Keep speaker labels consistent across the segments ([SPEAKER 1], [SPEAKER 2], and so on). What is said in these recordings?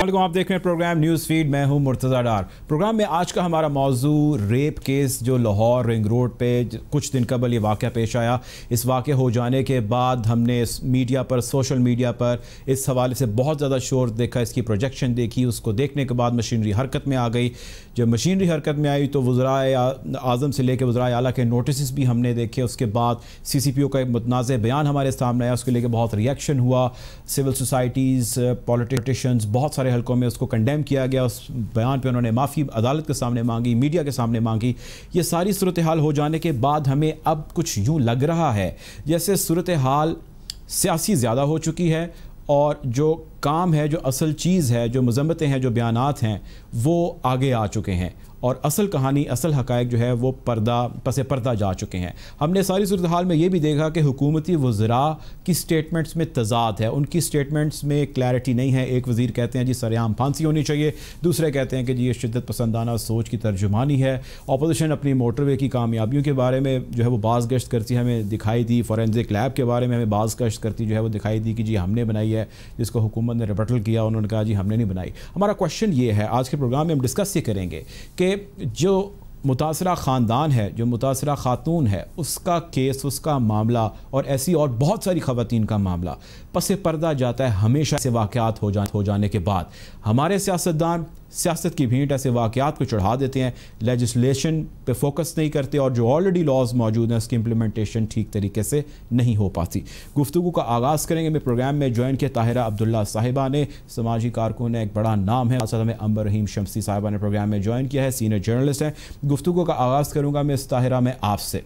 [SPEAKER 1] अस्सलाम वालेकुम, आप देख रहे हैं प्रोग्राम न्यूज़ फीड। मैं हूं मुर्तज़ा डार। प्रोग्राम में आज का हमारा मौजू रेप केस जो लाहौर रिंग रोड पे कुछ दिन कबल ये वाक़या पेश आया। इस वाक़े हो जाने के बाद हमने मीडिया पर, सोशल मीडिया पर इस हवाले से बहुत ज़्यादा शोर देखा, इसकी प्रोजेक्शन देखी। उसको देखने के बाद मशीनरी हरकत में आ गई। जब मशीनरी हरकत में आई तो वज़राए आज़म से लेकर वज़राए आला के नोटिस भी हमने देखे। उसके बाद CCPO का एक मुतनाज़ बयान हमारे सामने आया, उसको लेकर बहुत रिएक्शन हुआ। सिविल सोसाइटीज़, पॉलिटिशियंस, बहुत सारे हलकों में उसको कंडेम किया गया। उस बयान पे उन्होंने माफ़ी अदालत के सामने मांगी, मीडिया के सामने मांगी। ये सारी सूरत हाल हो जाने के बाद हमें अब कुछ यूँ लग रहा है जैसे सूरत हाल सियासी ज़्यादा हो चुकी है और जो काम है, जो असल चीज़ है, जो मज़म्मतें हैं, जो बयानात हैं, वो आगे आ चुके हैं और असल कहानी, असल हक़ाइक़ जो है वो पसे पर्दा जा चुके हैं। हमने सारी सूरत हाल में ये भी देखा कि हुकूमती वज़रा की स्टेटमेंट्स में तज़ाद है, उनकी स्टेटमेंट्स में क्लैरिटी नहीं है। एक वज़ीर कहते हैं जी सरेआम फांसी होनी चाहिए, दूसरे कहते हैं कि जी ये शिद्दत पसंदाना सोच की तर्जुमानी है। अपोजिशन अपनी मोटरवे की कामयाबियों के बारे में जो है वो बाज़ गश्त करती है, हमें दिखाई दी। फॉरेंसिक लैब के बारे में हमें बाज़ गश्त करती जो है वो दिखाई दी कि जी हमने बनाई है, जिसको हुकूमत ने रिबटल किया, उन्होंने कहा जी हमने नहीं बनाई। हमारा क्वेश्चन ये है, आज के प्रोग्राम में हम डिस्कस ये करेंगे कि जो मुतासरा ख़ानदान है, जो मुतासरा ख़ातून है, उसका केस, उसका मामला और ऐसी और बहुत सारी ख़वातीन का मामला पसे पर्दा जाता है हमेशा से वाक़यात हो जाने के बाद। हमारे सियासतदान सियासत की भींट ऐसे वाक़यात को चढ़ा देते हैं, लेजिस्लेशन पे फोकस नहीं करते और जो ऑलरेडी लॉज मौजूद हैं उसकी इम्प्लीमेंटेशन ठीक तरीके से नहीं हो पाती। गुफ्तगू का आगाज़ करेंगे। मैं प्रोग्राम में ज्वाइन किया ताहिरा अब्दुल्ला साहिबा ने, समाजी कारकुन है, एक बड़ा नाम है। साथ में अंबर रहीम शम्सी साहिबा ने प्रोग्राम में ज्वाइन किया है, सीनियर जर्नलिस्ट हैं। गुफ्तगू का आगाज़ करूँगा मैं इस ताहिरा में आपसे।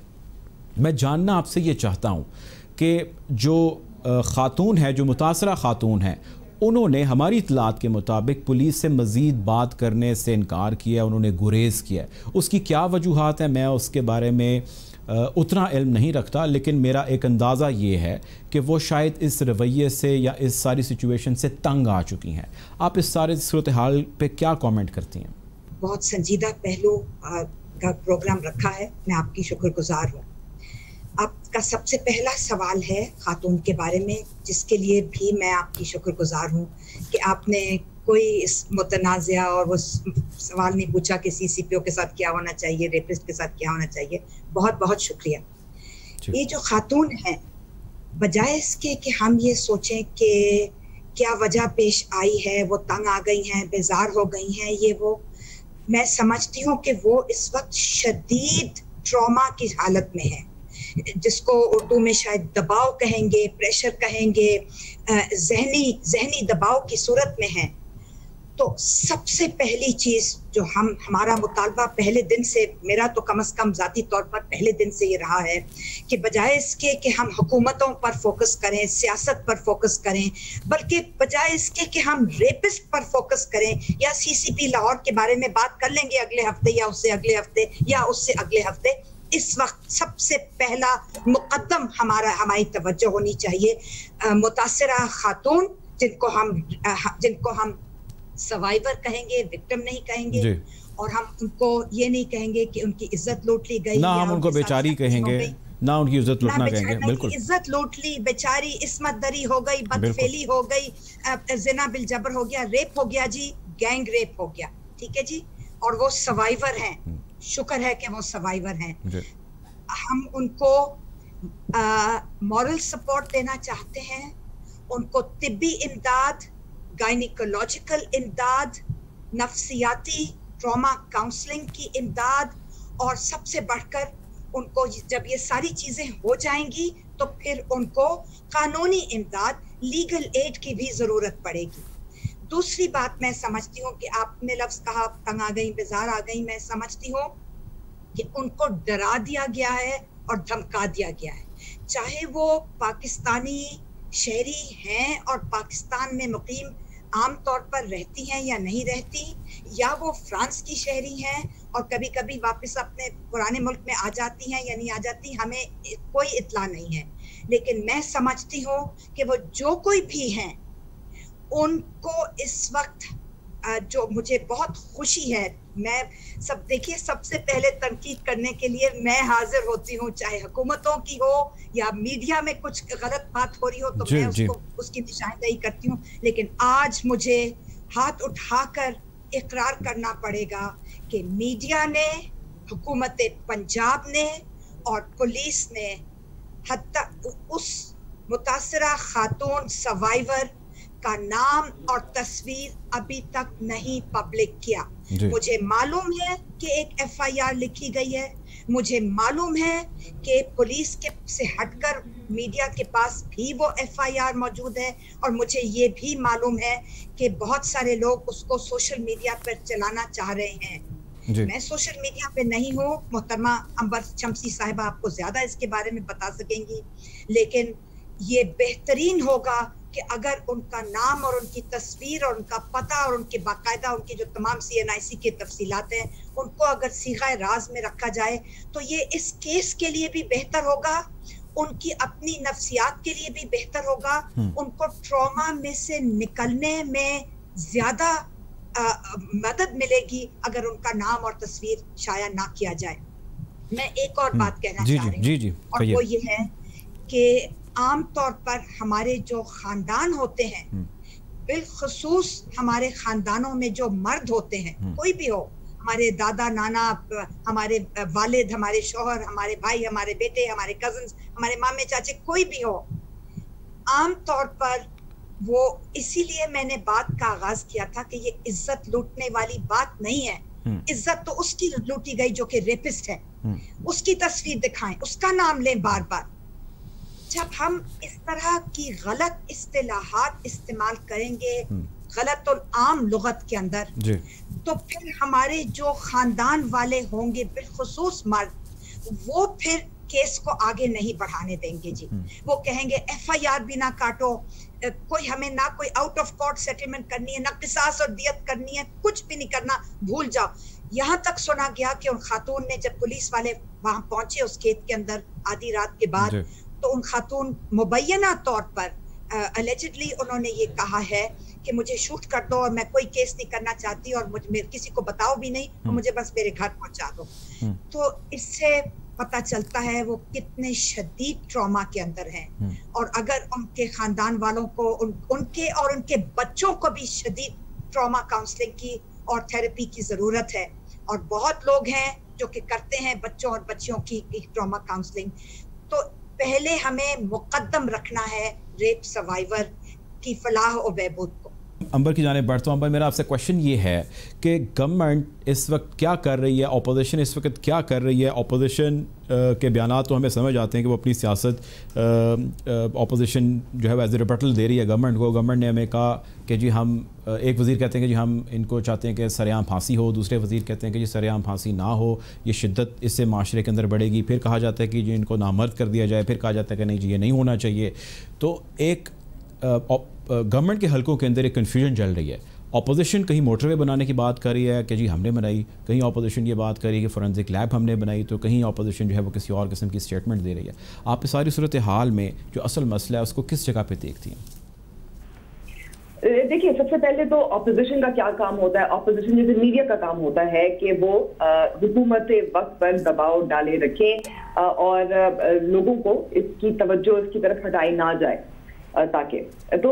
[SPEAKER 1] मैं जानना आपसे ये चाहता हूँ कि जो ख़ातून है, जो मुतासरा ख़ातून है, उन्होंने हमारी इतलात के मुताबिक पुलिस से मज़ीद बात करने से इनकार किया, उन्होंने गुरेज़ किया। उसकी क्या वजूहात हैं, मैं उसके बारे में उतना इल्म नहीं रखता, लेकिन मेरा एक अंदाज़ा ये है कि वो शायद इस रवैये से या इस सारी सिचुएशन से तंग आ चुकी हैं। आप इस सारे सूरत हाल पे क्या कमेंट करती हैं?
[SPEAKER 2] बहुत संजीदा पहलू का प्रोग्राम रखा है, मैं आपकी शुक्रगुजार हूँ। आपका सबसे पहला सवाल है खातून के बारे में, जिसके लिए भी मैं आपकी शुक्रगुजार हूँ कि आपने कोई इस मुतनाज़ा और वो सवाल नहीं पूछा कि CCPO के साथ क्या होना चाहिए, रेपिस्ट के साथ क्या होना चाहिए। बहुत बहुत शुक्रिया। ये जो खातून हैं, बजाय इसके कि हम ये सोचें कि क्या वजह पेश आई है, वो तंग आ गई हैं, बेजार हो गई हैं, ये वो, मैं समझती हूँ कि वो इस वक्त शदीद ट्रॉमा की हालत में है, जिसको उर्दू में शायद दबाव कहेंगे, प्रेशर कहेंगे, जहनी दबाव की सूरत में है। तो सबसे पहली चीज़ जो हमारा मुतालबा पहले दिन से, मेरा तो कम से कम ज़ाती तौर पर पहले दिन से ये रहा है कि बजाय इसके कि हम हुकूमतों पर फोकस करें, सियासत पर फोकस करें, बल्कि बजाय इसके कि हम रेपिस्ट पर फोकस करें या CCP लाहौर के बारे में बात कर लेंगे अगले हफ्ते या उससे अगले हफ्ते या उससे अगले हफ्ते, इस वक्त सबसे पहला मुकद्दम हमारी तवज्जो होनी चाहिए मुतासरा खातून, जिनको हम सर्वाइवर कहेंगे, विक्टिम नहीं कहेंगे, और हम उनको ये नहीं कहेंगे कि उनकी इज्जत लूट ली गई,
[SPEAKER 1] ना हम उनको बेचारी कहेंगे, ना उनकी इज्जत लूटना कहेंगे। बिल्कुल,
[SPEAKER 2] इज्जत लूट ली, बेचारी, इस्मत दरी हो गई, बदफेली हो गई, जिना बिल जबर हो गया, रेप हो गया जी, गैंग रेप हो गया, ठीक है जी, और वो सर्वाइवर हैं। शुक्र है कि वो सर्वाइवर हैं। हम उनको मॉरल सपोर्ट देना चाहते हैं, उनको तिब्बी इमदाद, गायनिकोलॉजिकल इमदाद, नफ्सियाती ट्रॉमा काउंसलिंग की इमदाद, और सबसे बढ़कर उनको जब ये सारी चीज़ें हो जाएंगी तो फिर उनको कानूनी इमदाद, लीगल एड की भी ज़रूरत पड़ेगी। दूसरी बात मैं समझती हूँ कि आपने लफ्ज़ कहा तंग आ गई, बेजार आ गई, मैं समझती हूँ कि उनको डरा दिया गया है और धमका दिया गया है, चाहे वो पाकिस्तानी शहरी हैं और पाकिस्तान में मुकीम आम तौर पर रहती हैं या नहीं रहती, या वो फ्रांस की शहरी हैं और कभी कभी वापस अपने पुराने मुल्क में आ जाती हैं या नहीं आ जाती, हमें कोई इत्ला नहीं है। लेकिन मैं समझती हूँ कि वो जो कोई भी हैं, उनको इस वक्त जो मुझे बहुत खुशी है, मैं देखिए सबसे पहले तनकीद करने के लिए मैं हाजिर होती हूँ, चाहे हुकूमतों की हो या मीडिया में कुछ गलत बात हो रही हो तो मैं उसकी निशानदेही करती हूँ, लेकिन आज मुझे हाथ उठाकर इकरार करना पड़ेगा कि मीडिया ने, हुकूमत पंजाब ने और पुलिस ने उस मुतासरा खातून सर्वाइवर का नाम और तस्वीर अभी तक नहीं पब्लिक किया। मुझे मालूम है कि एक एफआईआर लिखी गई है, मुझे मालूम है कि पुलिस के से हटकर मीडिया के पास भी वो एफआईआर मौजूद है, और मुझे ये भी मालूम है कि बहुत सारे लोग उसको सोशल मीडिया पर चलाना चाह रहे हैं। मैं सोशल मीडिया पे नहीं हूँ, मोहतरमा अंबर शमसी साहिबा आपको ज्यादा इसके बारे में बता सकेंगी, लेकिन ये बेहतरीन होगा कि अगर उनका नाम और उनकी तस्वीर और उनका पता और उनके बाकायदा उनकी जो तमाम CNIC की तफसीलात हैं उनको अगर सीगाए राज में रखा जाए तो ये इस केस के लिए भी बेहतर होगा, उनकी अपनी नफ्सियात के लिए भी बेहतर होगा, उनको ट्रॉमा में से निकलने में ज्यादा मदद मिलेगी अगर उनका नाम और तस्वीर शाया ना किया जाए। मैं एक और बात कहना चाह रही हूँ, और वो ये है कि आम तौर पर हमारे जो खानदान होते हैं, बिलखुसूस हमारे खानदानों में जो मर्द होते हैं, कोई भी हो, हमारे दादा नाना, हमारे वालिद, हमारे शौहर, हमारे भाई, हमारे बेटे, हमारे कजन्स, हमारे मामे चाचे, कोई भी हो, आम तौर पर वो, इसीलिए मैंने बात का आगाज किया था कि ये इज्जत लूटने वाली बात नहीं है। इज्जत तो उसकी लूटी गई जो कि रेपिस्ट है, उसकी तस्वीर दिखाएं, उसका नाम लें बार बार। जब हम इस तरह की गलत इस्तिलाहात इस्तेमाल करेंगे गलत और आम लुगत के अंदर, तो फिर हमारे जो खानदान वाले होंगे, बिलखुसूस मर्द, वो फिर केस को आगे नहीं बढ़ाने देंगे जी। वो कहेंगे एफआईआर भी ना काटो, कोई हमें ना कोई आउट ऑफ कोर्ट सेटलमेंट करनी है, ना किसास और दियत करनी है, कुछ भी नहीं करना, भूल जाओ। यहाँ तक सुना गया कि उन खातून ने, जब पुलिस वाले वहां पहुंचे उस खेत के अंदर आधी रात के बाद, तो उन खातून मुबैना तौर पर अलेजिडली उन्होंने ये कहा है कि मुझे शूट कर दो और मैं कोई केस नहीं करना चाहती और मुझे किसी को बताओ भी नहीं और मुझे बस मेरे घर पहुंचा दो। तो इससे पता चलता है वो कितने शदीद ट्रॉमा के अंदर हैं, और अगर उनके खानदान वालों को, उनके और उनके बच्चों को भी शदीद ट्रॉमा काउंसलिंग की और थेरेपी की जरूरत है, और बहुत लोग हैं जो कि करते हैं बच्चों और बच्चियों की ट्रॉमा काउंसलिंग। तो पहले हमें मुकद्दम रखना है रेप सर्वाइवर की फलाह और बहबूद को।
[SPEAKER 1] अंबर की जानिब बढ़ता हूँ। अंबर, मेरा आपसे क्वेश्चन ये है कि गवर्नमेंट इस वक्त क्या कर रही है, अपोजिशन इस वक्त क्या कर रही है? अपोजिशन के बयानात तो हमें समझ आते हैं कि वो अपनी सियासत, अपोजिशन जो है एज ए रिबटल दे रही है गवर्नमेंट को। गवर्नमेंट ने हमें कहा कि जी हम, एक वज़ीर कहते हैं कि जी हम इनको चाहते हैं कि सरेआम फांसी हो, दूसरे वज़ीर कहते हैं कि जी सरेआम फांसी ना हो, ये शिद्दत इससे माशरे के अंदर बढ़ेगी। फिर कहा जाता है कि जी इनको नामर्द कर दिया जाए, फिर कहा जाता है कि नहीं जी ये नहीं होना चाहिए। तो एक गवर्नमेंट के हलकों के अंदर एक कन्फ्यूजन चल रही है। अपोजिशन कहीं मोटरवे बनाने की बात कर रही है कि जी हमने बनाई, कहीं अपोजिशन ये बात कर रही है कि फोरेंसिक लैब हमने बनाई, तो कहीं अपोजिशन जो है वो किसी और किस्म की स्टेटमेंट दे रही है। आप इस सारी सूरत हाल में जो असल मसला है उसको किस जगह पे देखती हैं?
[SPEAKER 3] देखिए, सबसे पहले तो अपोजिशन का क्या काम होता है? अपोजिशन जैसे मीडिया का काम होता है कि वो हुकूमत वक्त पर दबाव डाले रखें और लोगों को इसकी तवज्जो इसकी तरफ हटाई ना जाए, ताकि तो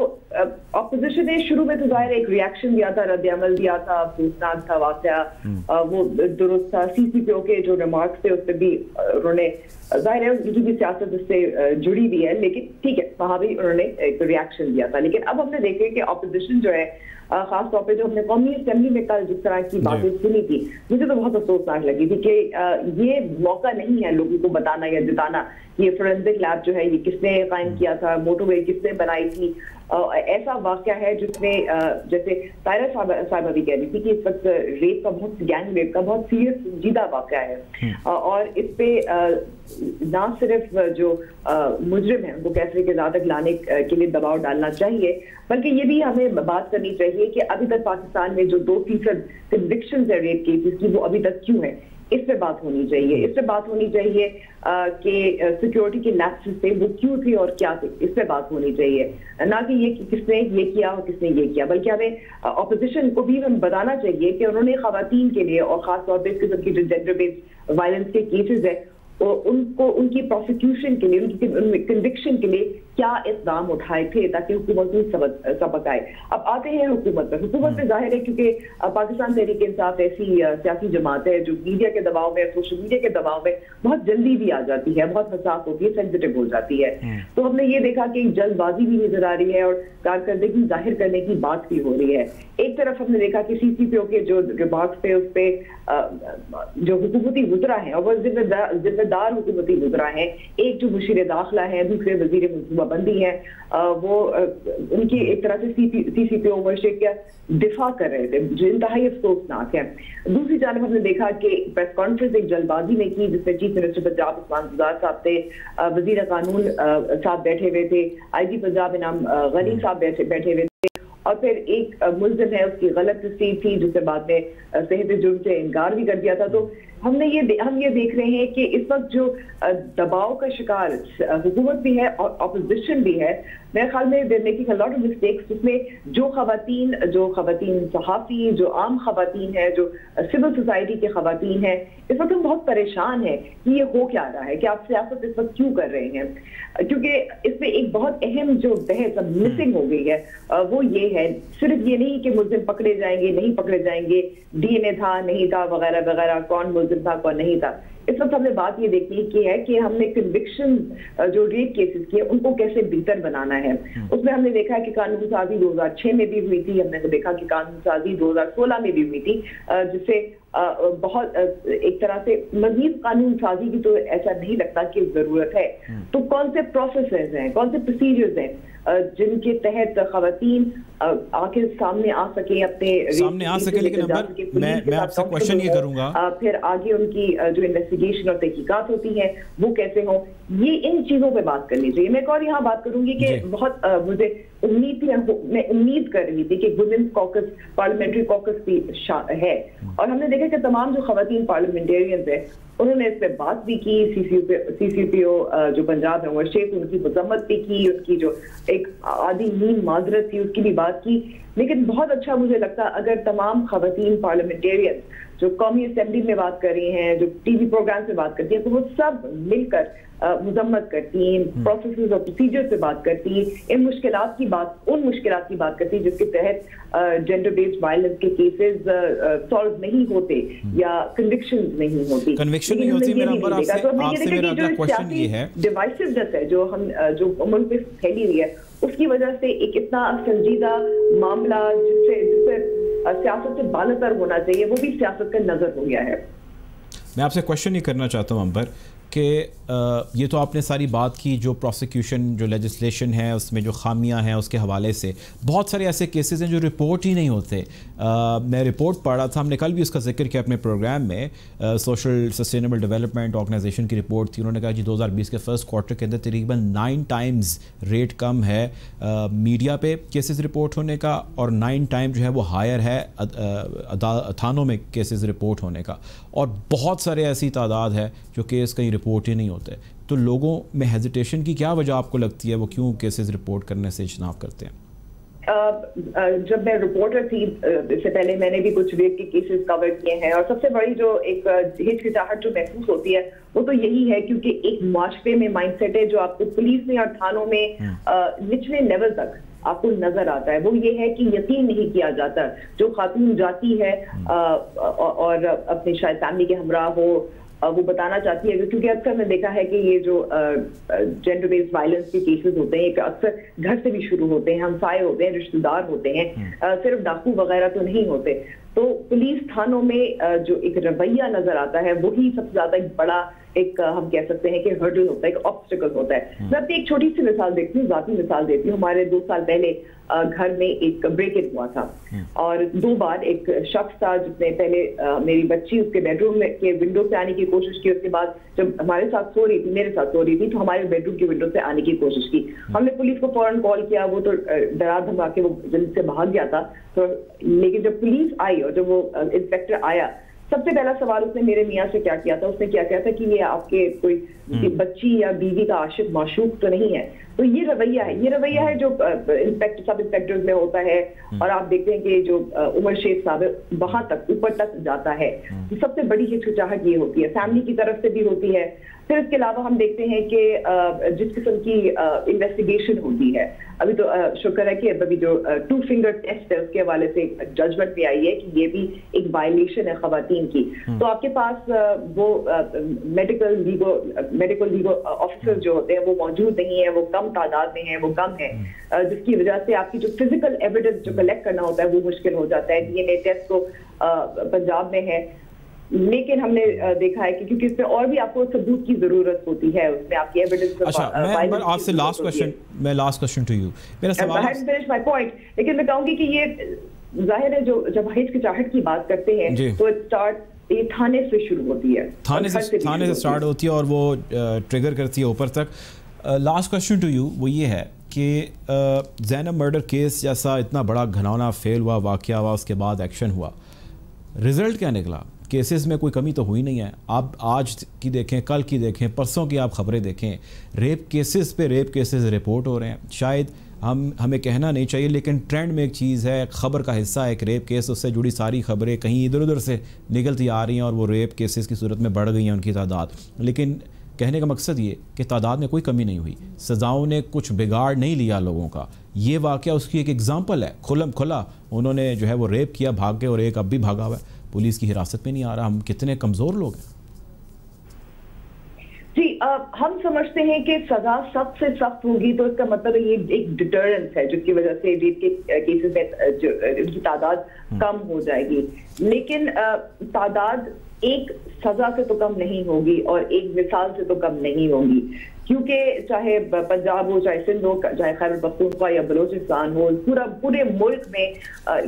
[SPEAKER 3] अपोजिशन ने शुरू में तो जाहिर एक रिएक्शन दिया था, रद्द अमल दिया था, अफसोसनाक था वाकया, वो दुरुस्त था। CCPO के जो रिमार्क्स थे उस पर भी उन्होंने, जाहिर है उनकी भी सियासत उससे जुड़ी हुई है, लेकिन ठीक है वहाँ भी उन्होंने एक रिएक्शन दिया था। लेकिन अब हमने देखे कि अपोजिशन जो है, खास तौर पे जो हमने कौमी असेंबली में कल जिस तरह की बातें सुनी थी, मुझे तो बहुत अफसोसनाक लगी थी कि ये मौका नहीं है लोगों को बताना या जताना ये फोरेंसिक लैब जो है ये किसने कायम किया था, मोटरवे किसने बनाई थी। ऐसा वाकया है जिसमें जैसे तायरा साहिबा भी कह रही थी कि इस वक्त रेप का, बहुत गैंग रेप का बहुत सीरियस संजीदा वाकया है, और इस पे ना सिर्फ जो मुजरिम है उनको कैसे के ज़ात तक लाने के लिए दबाव डालना चाहिए, बल्कि ये भी हमें बात करनी चाहिए कि अभी तक पाकिस्तान में जो 2% कन्विक्शंस है रेप केसेस की, वो अभी तक क्यों है, इस पे बात होनी चाहिए। इस पे बात होनी चाहिए कि सिक्योरिटी के लैप्सेस थे वो क्यों थे और क्या थे, इस पे बात होनी चाहिए, ना कि ये कि किसने ये किया और किसने ये किया। बल्कि हमें अपोजिशन को भी हम बताना चाहिए कि उन्होंने खवातीन के लिए और खास तौर पर इस किस्म की जो जेंडर बेस्ड वायलेंस के केसेस है उनको उनकी प्रोसिक्यूशन के लिए, उनकी कन्विक्शन के लिए क्या इक़दाम उठाए थे ताकि हुकूमत को सबक आए। अब आते हैं हुकूमत पर। हुकूमत में जाहिर है क्योंकि पाकिस्तान तहरीक इंसाफ ऐसी सियासी जमात है जो मीडिया के दबाव में, सोशल मीडिया के दबाव में बहुत जल्दी भी आ जाती है, बहुत हसास होती है, सेंसिटिव हो जाती है। तो हमने ये देखा कि जल्दबाजी भी नजर आ रही है और कारकर्दगी जाहिर करने की बात भी हो रही है। एक तरफ हमने देखा कि CCPO के जो रिमार्क्स थे उस पर जो हुकूमती वज़रा हैं और वो जिम्मेदार हुकूमती वज़रा हैं, एक जो मुशीर दाखिला है, दूसरे वज़ीर मनसूबाबंदी है, वो उनकी एक तरह से CCPO उमर शेख का दिफा कर रहे थे जो इंतहाई अफसोसनाक है। दूसरी जानिब हमने देखा कि प्रेस कॉन्फ्रेंस एक जल्दबाजी में की जिसमें चीफ मिनिस्टर पंजाब उस्मान गुज़ार साहब थे, वज़ीर कानून साहब बैठे हुए थे, IG पंजाब इनाम गनी साहब बैठे हुए थे और फिर एक मुल्ज़िम है उसकी गलत तस्दीक थी जिससे बाद में सेहत जुर्म से इनकार भी कर दिया था। तो हम ये देख रहे हैं कि इस वक्त जो दबाव का शिकार हुकूमत भी है और अपोजिशन भी है। मेरे ख्याल में they're making a lot of mistakes, जिसमें जो खवातीन सहाफ़ी, जो आम खवातीन है, जो सिविल सोसाइटी के खवातीन है, इस वक्त हम बहुत परेशान हैं कि ये हो क्या रहा है, कि आप सियासत इस वक्त क्यों कर रहे हैं। क्योंकि इसमें एक बहुत अहम जो बहस अब मिसिंग हो गई है वो ये है, सिर्फ ये नहीं कि मुल्ज़िम पकड़े जाएंगे नहीं पकड़े जाएंगे, DNA था नहीं था वगैरह वगैरह, कौन मुल्ज़िम था कौन नहीं था। इस वक्त हमने बात ये देखनी की है कि हमने कन्विक्शन जो रेप केसेस किए उनको कैसे बेहतर बनाना है। उसमें हमने देखा है कि कानून साजी 2006 में भी हुई थी, हमने देखा कि कानून साजी 2016 में भी हुई थी, जिससे बहुत एक तरह से मजीद कानून साजी की तो ऐसा नहीं लगता कि जरूरत है। तो कौन से प्रोसेसेस हैं, कौन से प्रोसीजर्स हैं जिनके तहत खवातीन आके सामने आ सके, अपने
[SPEAKER 1] सामने आ सके। लेकिन मैं आपसे क्वेश्चन ये करूंगा,
[SPEAKER 3] फिर आगे उनकी जो इन्वेस्टिगेशन और तहकीकात होती हैं वो कैसे हो, ये इन चीजों पे बात करनी चाहिए। मैं एक और यहाँ बात करूंगी कि बहुत मुझे उम्मीद थी, मैं उम्मीद कर रही थी कि वुमेन्स कॉकस, पार्लियामेंट्री कॉकस भी है और हमने देखा कि तमाम जो खवातीन पार्लियामेंटेरियंस है उन्होंने इस पर बात भी की। CCPO जो पंजाब है उमर शेख, उनकी मजम्मत भी की, उनकी जो एक आधी नींद माजरत थी उसकी भी बात की। लेकिन बहुत अच्छा मुझे लगता अगर तमाम खवातीन पार्लियामेंटेरियन जो कौमी असेंबली में बात कर रही हैं, जो TV प्रोग्राम से बात करती हैं, तो वो सब मिलकर मजम्मत करती हैं, प्रोसेसेस और प्रोसीजर से बात करती हैं, उन मुश्किलात की बात करती हैं जिसके तहत जेंडर बेस्ड वायलेंस के केसेस सॉल्व नहीं होते या कन्विक्शन नहीं होती। डिवाइसिवनेस है जो मुल्क में फैली हुई है, उसकी वजह से एक इतना संजीदा मामला जिससे सियासत से बालतर होना चाहिए वो भी सियासत का नजर हो गया है।
[SPEAKER 1] मैं आपसे क्वेश्चन ये करना चाहता हूँ अंबर कि ये तो आपने सारी बात की जो प्रोसिक्यूशन, जो लेजिस्लेशन है उसमें जो खामियां हैं उसके हवाले से, बहुत सारे ऐसे केसेस हैं जो रिपोर्ट ही नहीं होते। मैं रिपोर्ट पढ़ रहा था, हमने कल भी उसका जिक्र किया अपने प्रोग्राम में, सोशल सस्टेनेबल डेवलपमेंट ऑर्गेनाइजेशन की रिपोर्ट थी। उन्होंने कहा कि 2020 के फर्स्ट क्वार्टर के अंदर तकरीबन 9 टाइम्स रेट कम है मीडिया पे केसेस रिपोर्ट होने का और 9 टाइम जो है वो हायर है थानों में केसेस रिपोर्ट होने का, और बहुत सारे ऐसी तादाद है जो केस कहीं रिपोर्ट ही नहीं होते। तो लोगों में हेजिटेशन की क्या वजह आपको लगती है, वो क्यों केसेस रिपोर्ट करने से इज्तनाब करते हैं?
[SPEAKER 3] जब मैं रिपोर्टर थी इससे पहले मैंने भी कुछ रेप के केसेस कवर किए हैं और सबसे बड़ी जो एक हिचकिचाहट जो महसूस होती है वो तो यही है क्योंकि एक माशरे में माइंडसेट है जो आपको पुलिस में और थानों में निचले लेवल तक आपको नजर आता है, वो ये है कि यकीन नहीं किया जाता। जो खातून जाती है और अपनी शायद फैमिली के हमरा हो, वो बताना चाहती है, क्योंकि अक्सर मैंने देखा है कि ये जो जेंडर बेस्ड वायलेंस के केसेस होते हैं अक्सर घर से भी शुरू होते हैं, हमसाये होते हैं, रिश्तेदार होते हैं, सिर्फ डाकू वगैरह तो नहीं होते। तो पुलिस थानों में जो एक रवैया नजर आता है वही सबसे ज्यादा एक बड़ा एक हम कह सकते हैं कि हर्डल होता है, एक ऑब्स्टिकल होता है। मैं अपनी एक छोटी सी मिसाल देती हूँ, जाती मिसाल देती हूँ। हमारे 2 साल पहले घर में एक ब्रेक इन हुआ था और 2 बार एक शख्स था जिसने पहले मेरी बच्ची उसके बेडरूम के विंडो से आने की कोशिश की, उसके बाद जब हमारे साथ सो रही थी, मेरे साथ सो रही थी, तो हमारे बेडरूम की विंडो से आने की कोशिश की। हमने पुलिस को फौरन कॉल किया, वो तो डरा धमका के वो जल्दी से भाग गया था। तो लेकिन जब पुलिस आई और जब वो इंस्पेक्टर आया, सबसे पहला सवाल उसने मेरे मियाँ से क्या किया था, उसने क्या किया था कि ये आपके कोई बच्ची या बीवी का आशिक माशूक तो नहीं है। तो ये रवैया है जो सब इंस्पेक्टर्स में होता है और आप देखते हैं कि जो उमर शेख साहब है वहां तक ऊपर तक जाता है। तो सबसे बड़ी हिचकिचाहट ये होती है, फैमिली की तरफ से भी होती है, फिर इसके अलावा हम देखते हैं कि जिस किस्म की इन्वेस्टिगेशन होती है, अभी तो शुक्र है कि अभी जो 2 फिंगर टेस्ट है उसके हवाले से जजमेंट भी आई है कि ये भी एक वायलेशन है खवातीन की। तो आपके पास वो मेडिकल लीगल ऑफिसर जो होते हैं वो मौजूद नहीं है, वो कम तादाद में है, वो कम है, जिसकी वजह से आपकी जो फिजिकल एविडेंस जो कलेक्ट करना होता है वो मुश्किल हो जाता है। डीएनए टेस्ट तो पंजाब में है, लेकिन हमने देखा है कि क्योंकि इसमें और भी आपको सबूत की जरूरत होती है, उसमें आपकी एविडेंस।
[SPEAKER 1] अच्छा, मैं आपसे लास्ट क्वेश्चन टू यू, मेरा सवाल
[SPEAKER 3] फिनिश माय पॉइंट, लेकिन मैं कहूंगी कि ये जाहिर है जो जब हिचकिचाहट की बात करते हैं तो ये थाने से शुरू होती है,
[SPEAKER 1] थाने से स्टार्ट होती है और वो ट्रिगर करती है ऊपर तक। लास्ट क्वेश्चन टू यू वो ये है कि ज़ैनब मर्डर केस जैसा इतना बड़ा घनौना फेल हुआ, वाक़या हुआ, उसके बाद एक्शन हुआ, रिजल्ट क्या निकला? केसेस में कोई कमी तो हुई नहीं है। आप आज की देखें, कल की देखें, परसों की आप खबरें देखें, रेप केसेस रिपोर्ट हो रहे हैं। शायद हमें कहना नहीं चाहिए, लेकिन ट्रेंड में एक चीज़ है, खबर का हिस्सा है एक रेप केस, उससे जुड़ी सारी खबरें कहीं इधर उधर से निकलती आ रही हैं और वो रेप केसेस की सूरत में बढ़ गई हैं उनकी तादाद। लेकिन कहने का मकसद ये कि तादाद में कोई कमी नहीं हुई, सज़ाओं ने कुछ बिगाड़ नहीं लिया लोगों का। ये वाक़या उसकी एक एग्जाम्पल है, खुला उन्होंने जो है वो रेप किया, भाग के, और एक अब भी भागा हुआ है, पुलिस की हिरासत में नहीं आ रहा। हम कितने कमज़ोर लोग हैं।
[SPEAKER 3] जी, हम समझते हैं कि सजा सख्त से सख्त होगी तो इसका मतलब ये एक डिटरेंस है जिसकी वजह से रेप के केसेस में इनकी तादाद कम हो जाएगी। लेकिन तादाद एक सजा से तो कम नहीं होगी और एक मिसाल से तो कम नहीं होगी, क्योंकि चाहे पंजाब हो, चाहे सिंध हो, चाहे खैबर पख्तूनख्वा या बलोचिस्तान हो, पूरे मुल्क में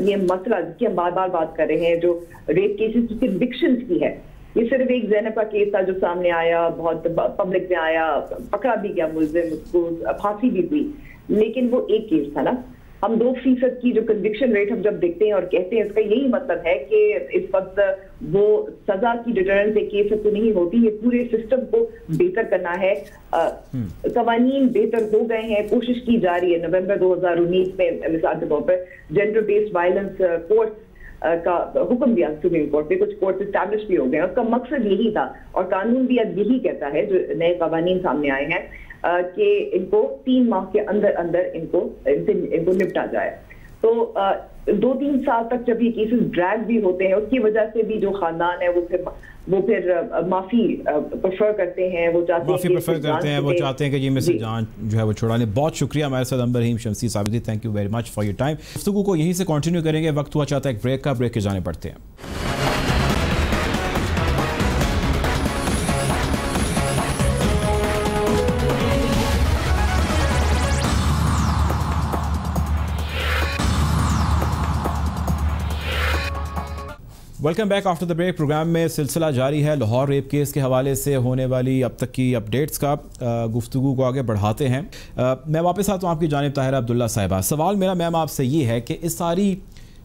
[SPEAKER 3] ये मसला जिसकी हम बार बार बात कर रहे हैं, जो रेप केसेस की कन्विक्शंस की है, ये सिर्फ एक ज़ैनब का केस था जो सामने आया, बहुत पब्लिक में आया, पकड़ा भी गया मुलजिम, उसको फांसी भी हुई, लेकिन वो एक केस था ना। हम 2% की जो कन्विक्शन रेट हम जब देखते हैं और कहते हैं, इसका यही मतलब है कि इस वक्त वो सजा की डिटरेंस एक केस से तो नहीं होती, ये पूरे सिस्टम को बेहतर करना है। कवानीन बेहतर हो गए हैं, कोशिश की जा रही है। नवंबर 2019 में मिसाल के तौर पर जेंडर बेस्ड वायलेंस कोर्ट का हुक्म दिया सुप्रीम कोर्ट में, कुछ कोर्ट एस्टैब्लिश भी हो गए। उसका मकसद यही था और कानून भी अब यही कहता है, जो नए कवानीन सामने आए हैं, कि इनको 3 माह के अंदर इनको निपटा जाए। तो 2-3 साल तक जब ये केसेस ड्रैग भी होते हैं, उसकी वजह से भी जो खानदान है वो फिर माफी प्रेफर करते हैं, वो चाहते हैं
[SPEAKER 1] कि ये में से जान जो है वो छुड़ा लें। बहुत शुक्रिया। हमारे साथ Ambar Rahim Shamsi Sabiti, thank you very much for your time. गुफ्तगू को यहीं से कंटिन्यू करेंगे, वक्त हुआ चाहता है एक ब्रेक का, ब्रेक के जाने पड़ते हैं। Welcome back after the break. Programme में सिलसिला जारी है लाहौर रेप केस के हवाले से होने वाली अब तक की अपडेट्स का। गुफ्तगू को आगे बढ़ाते हैं। मैं वापस आता हूँ आपकी जानिब ताहिरा अब्दुल्ला साहिबा। सवाल मेरा मैम आपसे ये है कि इस सारी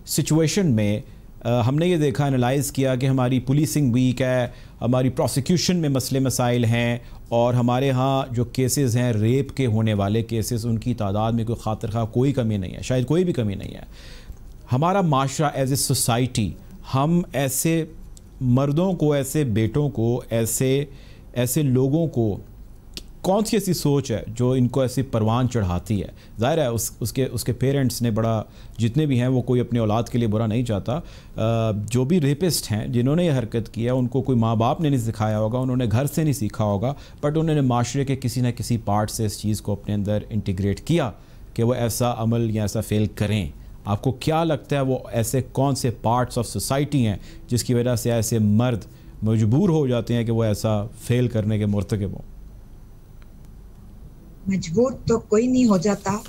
[SPEAKER 1] सिचुएशन में हमने ये देखा, एनालाइज़ किया कि हमारी पुलिसिंग वीक है, हमारी प्रोसिक्यूशन में मसले मसाइल हैं, और हमारे यहाँ जो केसेस हैं रेप के होने वाले केसेस, उनकी तादाद में कोई खातिर खा कोई कमी नहीं है, शायद कोई भी कमी नहीं है। हमारा माशरा एज ए सोसाइटी, हम ऐसे मर्दों को, ऐसे बेटों को, ऐसे लोगों को कौन सी ऐसी सोच है जो इनको ऐसी परवान चढ़ाती है? ज़ाहिर है उसके पेरेंट्स ने बड़ा, जितने भी हैं वो कोई अपनी औलाद के लिए बुरा नहीं चाहता। जो भी रेपिस्ट हैं जिन्होंने ये हरकत किया, उनको कोई माँ बाप ने नहीं सिखाया होगा, उन्होंने घर से नहीं सीखा होगा, बट उन्होंने माशरे के किसी न किसी पार्ट से इस चीज़ को अपने अंदर इंटीग्रेट किया कि वो ऐसा अमल या ऐसा फेल करें। आपको क्या लगता है वो ऐसे कौन से पार्ट्स ऑफ सोसाइटी हैं जिसकी वजह से ऐसे मर्द मजबूर हो जाते हैं कि वो ऐसा फेल करने के मुर्तकिब हों?
[SPEAKER 2] मजबूर तो कोई नहीं हो जाता,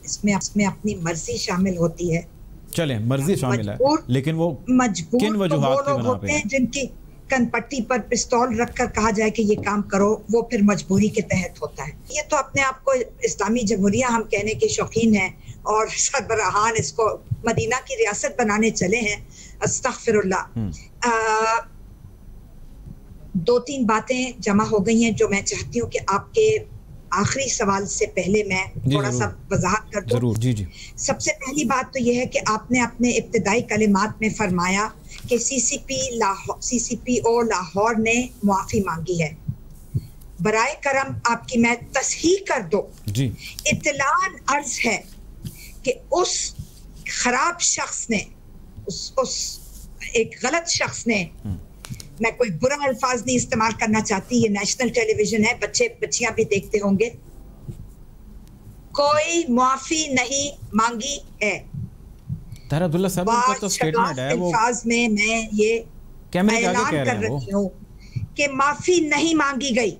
[SPEAKER 2] इसमें अपनी मर्जी शामिल होती है।
[SPEAKER 1] चलें, मर्जी शामिल है, लेकिन वो
[SPEAKER 2] मजबूर किन वजूहात के बना पे हैं? जिनकी कनपट्टी पर पिस्तौल रखकर कहा जाए कि ये काम करो, वो फिर मजबूरी के तहत होता है। ये तो अपने आप को इस्लामी जमहूरिया हम कहने के शौकीन हैं और सरबराहान इसको मदीना की रियासत बनाने चले हैं। अस्तगफिरुल्लाह। 2-3 बातें जमा हो गई हैं जो मैं चाहती हूँ कि आपके आखिरी सवाल से पहले मैं थोड़ा सा वजाहत कर दूं।
[SPEAKER 1] जरूर, जी।
[SPEAKER 2] सबसे पहली बात तो यह है कि आपने अपने इब्तिदाई कलिमात में फरमाया कि सीसीपीओ लाहौर ने मुआफ़ी मांगी है। बराए करम आपकी मैं तस्हीह कर दो
[SPEAKER 1] जी।
[SPEAKER 2] इत्तलान अर्ज है कि उस खराब शख्स ने, उस एक गलत शख्स ने, मैं कोई बुरा अल्फाज नहीं इस्तेमाल करना चाहती, ये नेशनल टेलीविजन है, बच्चे बच्चियां भी देखते होंगे, कोई माफी नहीं मांगी है।
[SPEAKER 1] ताहिर अब्दुल्ला साहब का तो स्टेटमेंट है, वो
[SPEAKER 2] अल्फाज में मैं ये ऐलान कर रही हूँ कि माफी नहीं मांगी गई।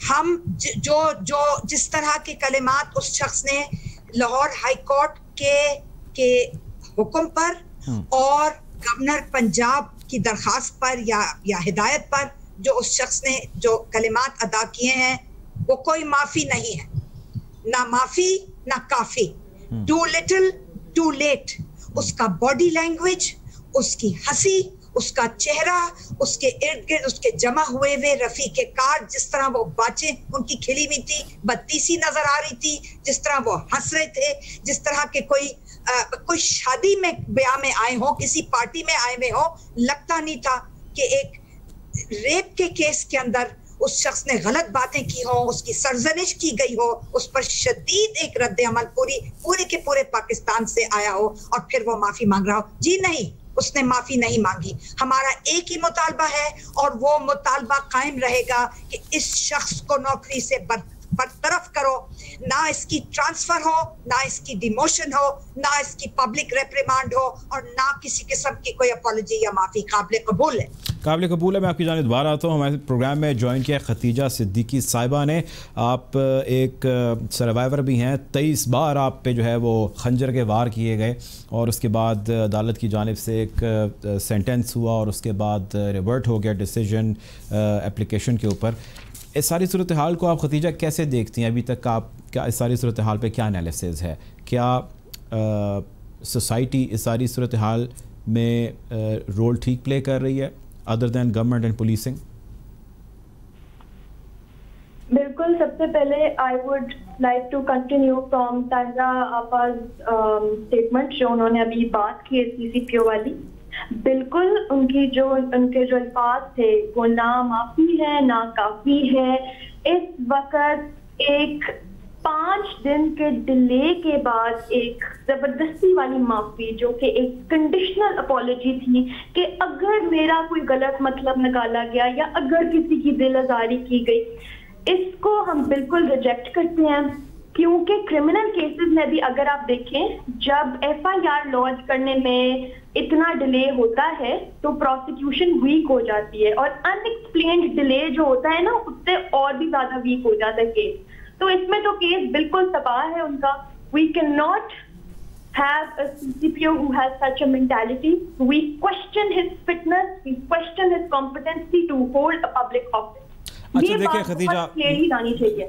[SPEAKER 2] हम जो जिस तरह के कलिमात उस शख्स ने लाहौर हाई कोर्ट के हुक्म पर और गवर्नर पंजाब की दरखास्त पर या हिदायत पर जो उस शख्स ने जो कलिमात अदा किए हैं, वो कोई माफी नहीं है, ना माफी ना काफी। Too little too late. उसका बॉडी लैंग्वेज, उसकी हंसी, उसका चेहरा, उसके इर्द गिर्द उसके जमा हुए रफीके कार, जिस तरह वो बातें उनकी खिली हुई थी, बत्तीसी नजर आ रही थी, जिस तरह वो हंस रहे थे, जिस तरह के कोई शादी में ब्याह में आए हो, किसी पार्टी में आए हुए हो, लगता नहीं था कि एक रेप के केस के अंदर उस शख्स ने गलत बातें की हो, उसकी सरजनिश की गई हो, उस पर शदीद एक रद्द अमल पूरे के पूरे पाकिस्तान से आया हो और फिर वो माफी मांग रहा हो। जी नहीं, उसने माफी नहीं मांगी। हमारा एक ही मुतालबा है और वो मुतालबा कायम रहेगा कि इस शख्स को नौकरी से बरतरफ करो, ना इसकी ट्रांसफर हो, ना इसकी डिमोशन हो, ना इसकी पब्लिक रेप्रिमांड हो और ना किसी किस्म की कोई अपॉलॉजी या माफी। काबिल कबूल है,
[SPEAKER 1] काबिल कबूल है। मैं आपकी जानिब दोबारा आता हूँ। हमारे प्रोग्राम में ज्वाइन किया खतीजा सिद्दीकी साहिबा ने। आप एक सर्वाइवर भी हैं, 23 बार आप पे जो है वो खंजर के वार किए गए और उसके बाद अदालत की जानिब से एक सेंटेंस हुआ और उसके बाद रिवर्ट हो गया डिसीजन एप्लीकेशन के ऊपर। इस सारी सूरत हाल को आप खतीजा कैसे देखती हैं? अभी तक आप क्या इस सारी सूरत हाल पे क्या एनालिसिस है? क्या सोसाइटी इस सारी सूरत हाल में रोल ठीक प्ले कर रही है other than government and policing?
[SPEAKER 4] बिल्कुल। सबसे पहले I would like to continue from Tahira आपाज स्टेटमेंट जो उन्होंने अभी बात की है CCPO वाली। बिल्कुल उनके जो अल्फाज थे वो ना माफी है ना काफी है। इस वक्त एक 5 दिन के डिले के बाद एक जबरदस्ती वाली माफी जो कि एक कंडीशनल अपॉलॉजी थी कि अगर मेरा कोई गलत मतलब निकाला गया या अगर किसी की दिल आजारी की गई, इसको हम बिल्कुल रिजेक्ट करते हैं। क्योंकि क्रिमिनल केसेस में भी अगर आप देखें, जब FIR लॉन्च करने में इतना डिले होता है तो प्रोसिक्यूशन वीक हो जाती है और अनएक्सप्लेन्ड डिले जो होता है ना, उससे और भी ज्यादा वीक हो जाता है केस। तो इसमें तो केस बिल्कुल तबाह है उनका। We cannot have a CCPO who has such a mentality. We question his fitness, we question his competency to hold a public office.
[SPEAKER 1] अच्छा देखिए खतीजा,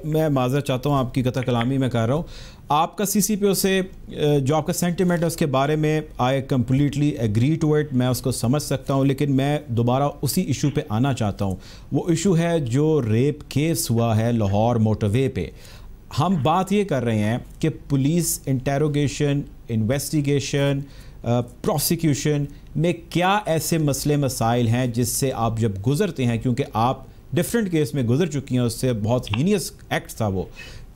[SPEAKER 1] मैं माजरत चाहता हूँ, आपकी कथा कलामी में कर रहा हूँ। आपका CCPO से जो आपका सेंटिमेंट है उसके बारे में I completely agree to it, मैं उसको समझ सकता हूँ, लेकिन मैं दोबारा उसी इशू पे आना चाहता हूँ। वो इशू है जो रेप केस हुआ है लाहौर मोटरवे पे। हम बात ये कर रहे हैं कि पुलिस इंटेरोगेशन, इन्वेस्टिगेशन, प्रोसिक्यूशन में क्या ऐसे मसले मसाइल हैं जिससे आप जब गुजरते हैं, क्योंकि आप डिफरेंट केस में गुजर चुकी हैं, उससे बहुत हीनियस एक्ट था वो,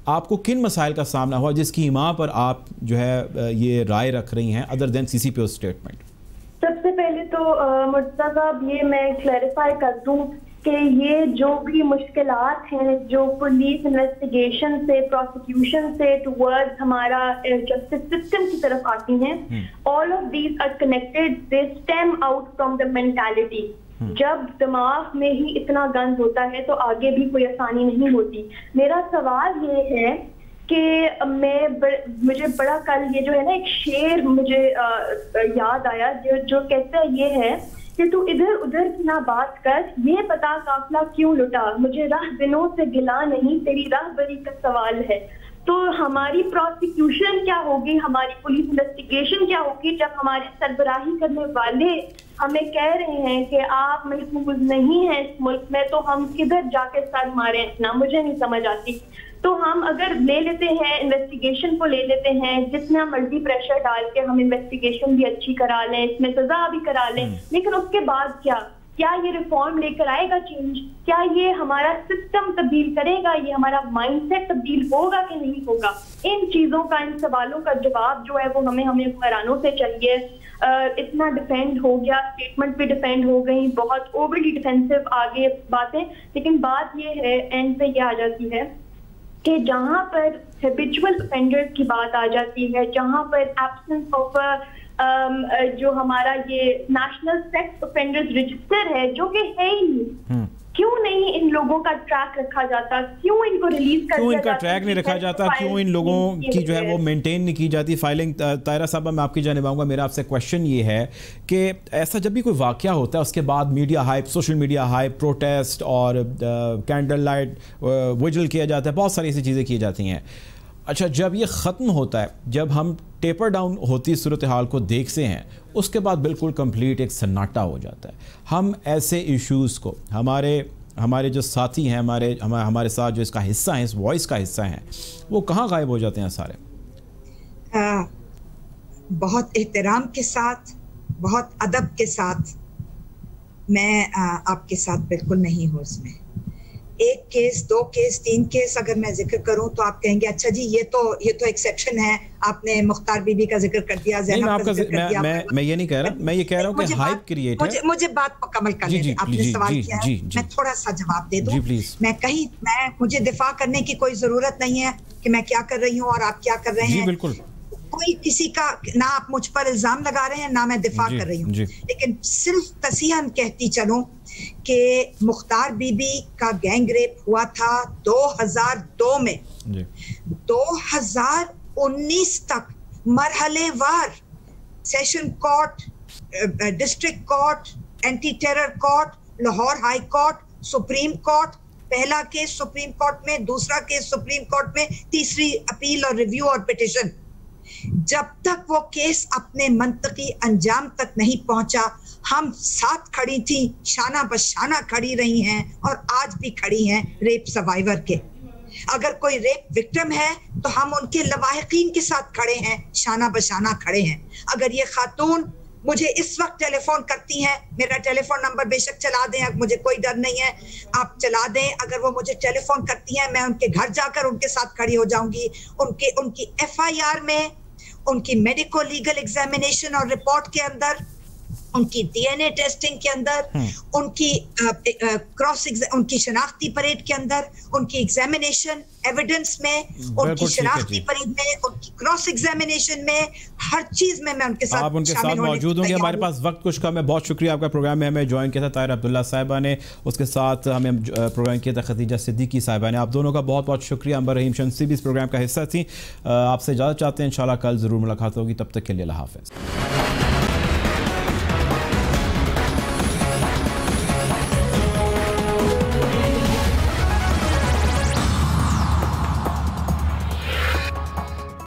[SPEAKER 1] आपको किन मसाइल का सामना हुआ जिसकी इमा पर आप जो है ये राय रख रही हैं अदर देन CCPO स्टेटमेंट?
[SPEAKER 4] सबसे पहले तो मुर्तज़ा साहब ये मैं क्लैरिफाई कर दूं कि ये जो भी मुश्किलात हैं जो पुलिस इन्वेस्टिगेशन से, प्रोसिक्यूशन से टुवर्ड्स हमारा जस्टिस सिस्टम की तरफ आती हैं, all of these are connected, they stem out from the mentality. जब दिमाग में ही इतना गंज होता है तो आगे भी कोई आसानी नहीं होती। मेरा सवाल ये है कि मुझे बड़ा कल ये जो है ना एक शेर मुझे याद आया जो कहता है ये है कि तू इधर उधर की ना बात कर, ये पता काफिला क्यों लुटा, मुझे राह दिनों से गिला नहीं, तेरी राहबरी का सवाल है। तो हमारी प्रोसिक्यूशन क्या होगी, हमारी पुलिस इन्वेस्टिगेशन क्या होगी जब हमारे सरबराही करने वाले हमें कह रहे हैं कि आप महफूज नहीं हैं इस मुल्क में, तो हम किधर जाके सर मारें अपना, मुझे नहीं समझ आती। तो हम अगर ले लेते हैं इन्वेस्टिगेशन को, ले लेते हैं जितना मर्जी प्रेशर डाल के हम इन्वेस्टिगेशन भी अच्छी करा लें, इसमें सजा भी करा लें, लेकिन उसके बाद क्या? क्या ये रिफॉर्म लेकर आएगा चेंज? क्या ये हमारा सिस्टम तब्दील करेगा? ये हमारा माइंडसेट तब्दील होगा कि नहीं होगा? इन चीजों का, इन सवालों का जवाब जो है वो हमें हुक्मरानों से चाहिए। इतना डिफेंड हो गया, स्टेटमेंट पे डिफेंड हो गई, बहुत ओवरली डिफेंसिव आगे बातें, लेकिन बात ये है, एंड पे ये आ जाती है कि जहां पर हैबिचुअल ऑफेंडर्स की बात आ जाती है, जहां पर एब्सेंस ऑफ जो हमारा ये नेशनल सेक्स ऑफेंडर्स रजिस्टर है, जो कि है ही नहीं, क्यों नहीं इन लोगों का ट्रैक रखा जाता? क्यों इनको रिलीज कर
[SPEAKER 1] क्यों इनका ट्रैक नहीं रखा जाता? क्यों इन लोगों की जो है वो मेंटेन नहीं की जाती फाइलिंग? तायरा साहब, मैं आपकी जानिब आऊँगा। मेरा आपसे क्वेश्चन ये है कि ऐसा जब भी कोई वाक़या होता है उसके बाद media hype, social media hype, protest और कैंडल लाइट विजिल किया जाता है, बहुत सारी ऐसी चीज़ें की जाती हैं। अच्छा, जब ये ख़त्म होता है, जब हम टेपर डाउन होती सूरत हाल को देखते हैं, उसके बाद बिल्कुल कंप्लीट एक सन्नाटा हो जाता है। हम ऐसे इश्यूज़ को, हमारे जो साथी हैं, हमारे साथ जो इसका हिस्सा हैं, इस वॉइस का हिस्सा हैं, वो कहाँ गायब हो जाते हैं सारे?
[SPEAKER 2] बहुत एहतराम के साथ, बहुत अदब के साथ मैं आपके साथ बिल्कुल नहीं हूँ इसमें। एक केस, दो केस, तीन केस अगर मैं जिक्र करूं तो आप कहेंगे अच्छा जी ये तो एक्सेप्शन है, आपने मुख्तार बीबी का जिक्र कर दिया,
[SPEAKER 1] नहीं, मैं ये नहीं कह रहा, मैं ये कह रहा हूं कि हाइप क्रिएट है।
[SPEAKER 2] मुझे बात मुकम्मल करने दें। आपने सवाल किया है, मैं थोड़ा सा जवाब दे दूं। मुझे दिफा करने की कोई जरूरत नहीं है कि मैं क्या कर रही हूँ और आप क्या कर रहे हैं।
[SPEAKER 1] बिल्कुल,
[SPEAKER 2] कोई किसी का, ना आप मुझ पर इल्जाम लगा रहे हैं, ना मैं दिफा कर रही हूँ, लेकिन सिर्फ तसीहन कहती चलूं कि मुख्तार बीबी का गैंग रेप हुआ था 2002 में। 2019 तक मरहलेवार session court, district court, anti terror court, Lahore high court, supreme court, पहला केस सुप्रीम कोर्ट में, दूसरा केस सुप्रीम कोर्ट में, तीसरी अपील और रिव्यू और पिटिशन। जब तक वो केस अपने मंतकी अंजाम तक नहीं पहुंचा, हम साथ खड़ी थी, शाना बशाना खड़ी रही हैं और आज भी खड़ी हैं रेप सर्वाइवर के। अगर कोई रेप विक्टिम है तो हम उनके लवाहिकीन के साथ खड़े हैं, शाना बशाना खड़े हैं। अगर ये खातून मुझे इस वक्त टेलीफोन करती हैं, मेरा टेलीफोन नंबर बेशक चला दें, मुझे कोई डर नहीं है, आप चला दें। अगर वो मुझे टेलीफोन करती हैं, मैं उनके घर जाकर उनके साथ खड़ी हो जाऊंगी। उनकी FIR में, उनकी मेडिको लीगल एग्जामिनेशन और रिपोर्ट के अंदर, उनकी DNA टेस्टिंग के अंदर, उनकी शनाख्ती परेड के अंदर, उनकी एग्जामिनेशन एविडेंस में, उनकी शनाख्ती परेड में, उनकी क्रॉस एग्जामिनेशन में, हर चीज में मैं उनके साथ,
[SPEAKER 1] आप उनके साथ मौजूद होंगे। हमारे पास वक्त कुछ कम है। बहुत शुक्रिया आपका। प्रोग्राम में हमें ज्वाइन किया था ताहिरा अब्दुल्ला साहिबा ने, उसके साथ हमें प्रोग्राम किया था खदीजा सिद्दीकी साहिबा ने। आप दोनों का बहुत बहुत शुक्रिया। अंबर रहीम शमसी भी इस प्रोग्राम का हिस्सा थी। आपसे इजाज़त चाहते हैं, इंशाल्लाह कल ज़रूर मुलाकात होगी। तब तक के लिए अल्लाह हाफ़िज़।